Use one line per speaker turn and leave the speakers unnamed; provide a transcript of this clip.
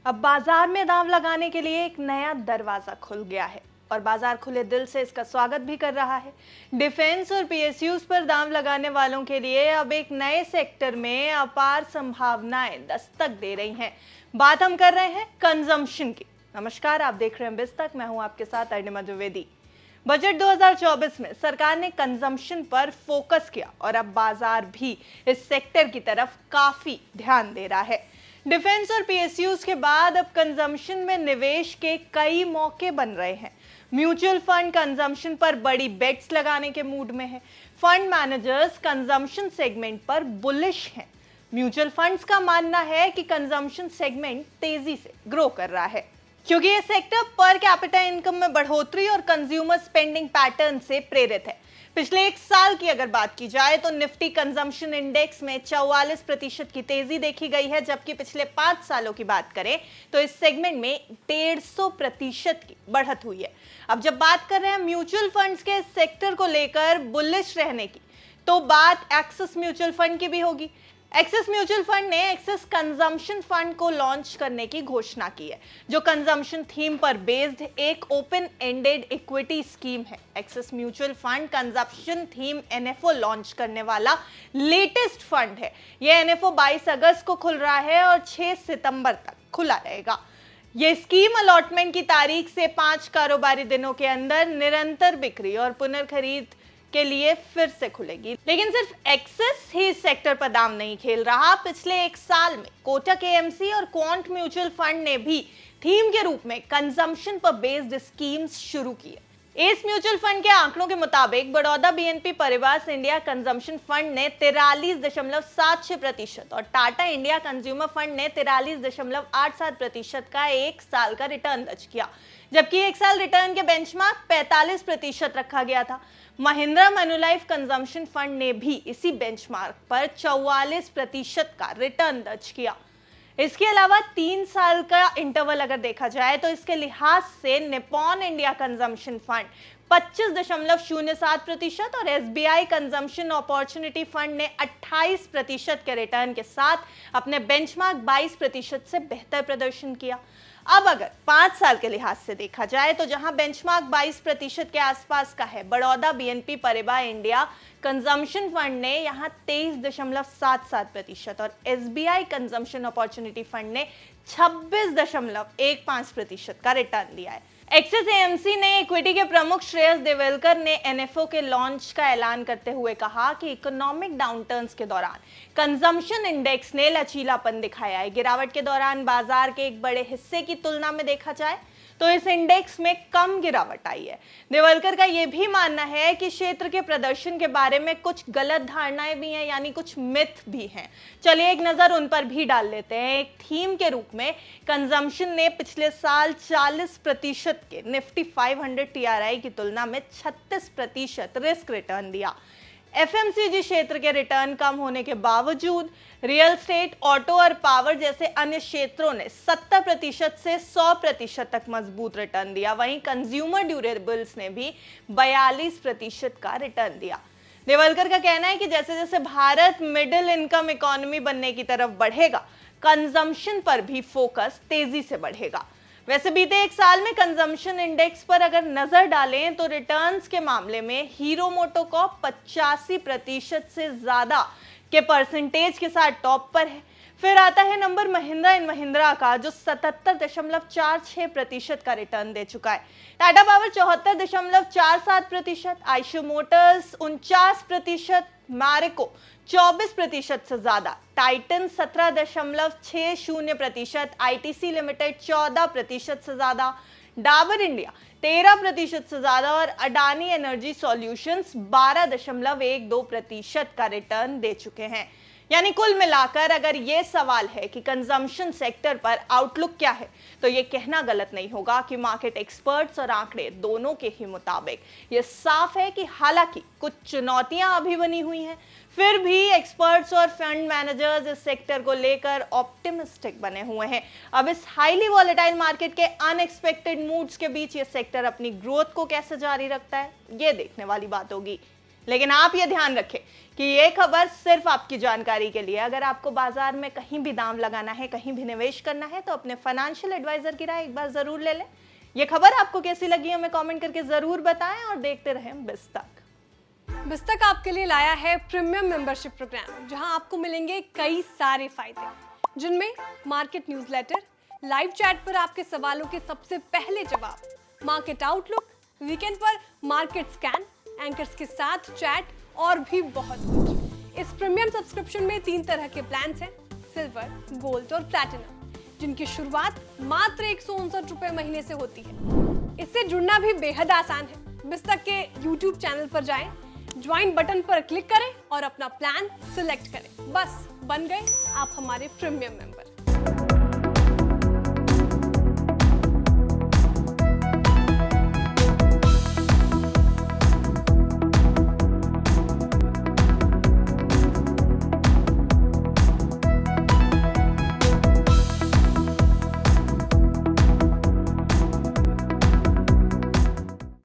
अब बाजार में दांव लगाने के लिए एक नया दरवाजा खुल गया है और बाजार खुले दिल से इसका स्वागत भी कर रहा है। डिफेंस और पीएसयूज पर दांव लगाने वालों के लिए अब एक नए सेक्टर में अपार संभावनाएं दस्तक दे रही हैं। बात हम कर रहे हैं कंजम्पशन की। नमस्कार, आप देख रहे हैं बिस्तक, मैं हूं आपके साथ अर्णिमा द्विवेदी। बजट 2024 में सरकार ने कंजम्पशन पर फोकस किया और अब बाजार भी इस सेक्टर की तरफ काफी ध्यान दे रहा है। डिफेंस और पीएसयूज के बाद अब कंजम्पशन में निवेश के कई मौके बन रहे हैं। म्यूचुअल फंड कंजम्पशन पर बड़ी बेट्स लगाने के मूड में है। फंड मैनेजर्स कंजम्पशन सेगमेंट पर बुलिश हैं। म्यूचुअल फंड्स का मानना है कि कंजम्पशन सेगमेंट तेजी से ग्रो कर रहा है क्योंकि ये सेक्टर पर कैपिटा इनकम में बढ़ोतरी और कंज्यूमर स्पेंडिंग पैटर्न से प्रेरित है। पिछले एक साल की अगर बात की जाए तो निफ्टी कंजम्पशन इंडेक्स में 44% की तेजी देखी गई है, जबकि पिछले 5 सालों की बात करें तो इस सेगमेंट में 150% की बढ़त हुई है। अब जब बात कर रहे हैं म्यूचुअल फंड्स के सेक्टर को लेकर बुलिश रहने की, तो बात एक्सिस म्यूचुअल फंड की भी होगी। एक्सिस म्यूचुअल फंड ने एक्सिस कंजम्पशन फंड को लॉन्च करने की घोषणा की है, जो कंजम्पशन थीम पर बेस्ड एक ओपन एंडेड इक्विटी स्कीम है। Axis mutual fund consumption theme NFO launch करने वाला लेटेस्ट फंड है। यह एनएफओ 22 अगस्त को खुल रहा है और 6 सितंबर तक खुला रहेगा। यह स्कीम अलॉटमेंट की तारीख से 5 कारोबारी दिनों के अंदर निरंतर बिक्री और पुनर्खरीद के लिए फिर से खुलेगी। लेकिन सिर्फ एक्सिस ही इस सेक्टर पर दांव नहीं खेल रहा। पिछले एक साल में कोटक एएमसी और क्वांट म्यूचुअल फंड ने भी थीम के रूप में कंजम्पशन पर बेस्ड स्कीम्स शुरू की है। इस म्यूचुअल फंड के आंकड़ों के मुताबिक बड़ौदा बीएनपी परिवार इंडिया कंजम्पशन फंड ने 43.76% और टाटा इंडिया कंज्यूमर फंड ने 43.87% का एक साल का रिटर्न दर्ज किया, जबकि एक साल रिटर्न के बेंचमार्क 45% रखा गया था। महिंद्रा मैन्युलाइफ कंजम्पशन फंड ने भी इसी बेंचमार्क पर 44% का रिटर्न दर्ज किया। इसके अलावा 3 साल का इंटरवल अगर देखा जाए तो इसके लिहाज से निप्पॉन इंडिया कंजम्पशन फंड 25.07% और एसबीआई कंजम्पशन अपॉर्चुनिटी फंड ने 28% के रिटर्न के साथ अपने बेंचमार्क 22% से बेहतर प्रदर्शन किया। अब अगर 5 साल के लिहाज से देखा जाए तो जहां बेंचमार्क 22% के आसपास का है, बड़ौदा बीएनपी परिवार इंडिया कंजम्पशन फंड ने यहां 23.77% और एसबीआई कंजम्पशन अपॉर्चुनिटी फंड ने 26.15% का रिटर्न दिया है। एक्सिस एएमसी ने इक्विटी के प्रमुख श्रेयस देवेलकर ने एनएफओ के लॉन्च का ऐलान करते हुए कहा कि इकोनॉमिक डाउनटर्न्स के दौरान कंजम्पशन इंडेक्स ने लचीलापन दिखाया है। गिरावट के दौरान बाजार के एक बड़े हिस्से की तुलना में देखा जाए तो इस इंडेक्स में कम गिरावट आई है। देवलकर का यह भी मानना है कि क्षेत्र के प्रदर्शन के बारे में कुछ गलत धारणाएं भी हैं, यानी कुछ मिथ भी हैं। चलिए एक नजर उन पर भी डाल लेते हैं। एक थीम के रूप में कंजम्पशन ने पिछले साल 40% के निफ्टी 500 टीआरआई की तुलना में 36% रिस्क रिटर्न दिया। एफएमसीजी क्षेत्र के रिटर्न कम होने के बावजूद रियल एस्टेट, ऑटो और पावर जैसे अन्य क्षेत्रों ने 70% से 100% तक मजबूत रिटर्न दिया। वहीं कंज्यूमर ड्यूरेबल्स ने भी 42% का रिटर्न दिया। देवलकर का कहना है कि जैसे जैसे भारत मिडिल इनकम इकोनॉमी बनने की तरफ बढ़ेगा, कंजम्पशन पर भी फोकस तेजी से बढ़ेगा। वैसे बीते एक साल में कंजम्पशन इंडेक्स पर अगर नजर डालें तो रिटर्न्स के मामले में हीरो मोटोकॉर्प 85% से ज्यादा के परसेंटेज के साथ टॉप पर है। फिर आता है नंबर महिंद्रा एंड महिंद्रा का, जो 77.46% का रिटर्न दे चुका है। टाटा पावर 74.47%, आइशर मोटर्स 49%, मैरिको 24% से ज्यादा, टाइटन 17.60%, आईटीसी लिमिटेड 14% से ज्यादा, डाबर इंडिया 13% से ज्यादा और अडानी एनर्जी सॉल्यूशंस 12.12% का रिटर्न दे चुके हैं। यानी कुल मिलाकर अगर ये सवाल है कि कंजम्पशन सेक्टर पर आउटलुक क्या है, तो ये कहना गलत नहीं होगा कि मार्केट एक्सपर्ट्स और आंकड़े दोनों के ही मुताबिक ये साफ है कि हालांकि कुछ चुनौतियां अभी बनी हुई हैं, फिर भी एक्सपर्ट्स और फंड मैनेजर्स इस सेक्टर को लेकर ऑप्टिमिस्टिक बने हुए हैं। अब इस हाईली वॉलेटाइल मार्केट के अनएक्सपेक्टेड मूड्स के बीच ये सेक्टर अपनी ग्रोथ को कैसे जारी रखता है, ये देखने वाली बात होगी। लेकिन आप ये ध्यान रखें कि ये खबर सिर्फ आपकी जानकारी के लिए। अगर आपको बाजार में कहीं भी दांव लगाना है, कहीं भी निवेश करना है, तो अपने फाइनेंशियल एडवाइजर की राय एक बार जरूर ले लें। ये खबर आपको कैसी लगी हमें कमेंट करके जरूर बताएं और देखते रहें बिस्तक।
बिस्तक आपके लिए लाया है प्रीमियम मेंबरशिप प्रोग्राम, जहां आपको मिलेंगे कई सारे फायदे, जिनमें मार्केट न्यूज़लेटर, लाइव चैट पर आपके सवालों के सबसे पहले जवाब, मार्केट आउटलुक, वीकेंड पर मार्केट स्कैन, एंकर्स के साथ चैट और भी बहुत कुछ। इस प्रीमियम सब्सक्रिप्शन में 3 तरह के प्लान्स हैं, सिल्वर, गोल्ड और प्लैटिनम, जिनकी शुरुआत मात्र 159 रुपए महीने से होती है। इससे जुड़ना भी बेहद आसान है। बिस्तक के YouTube चैनल पर जाएं, ज्वाइन बटन पर क्लिक करें और अपना प्लान सिलेक्ट करें। बस बन गए आप हमारे प्रीमियम मेंबर।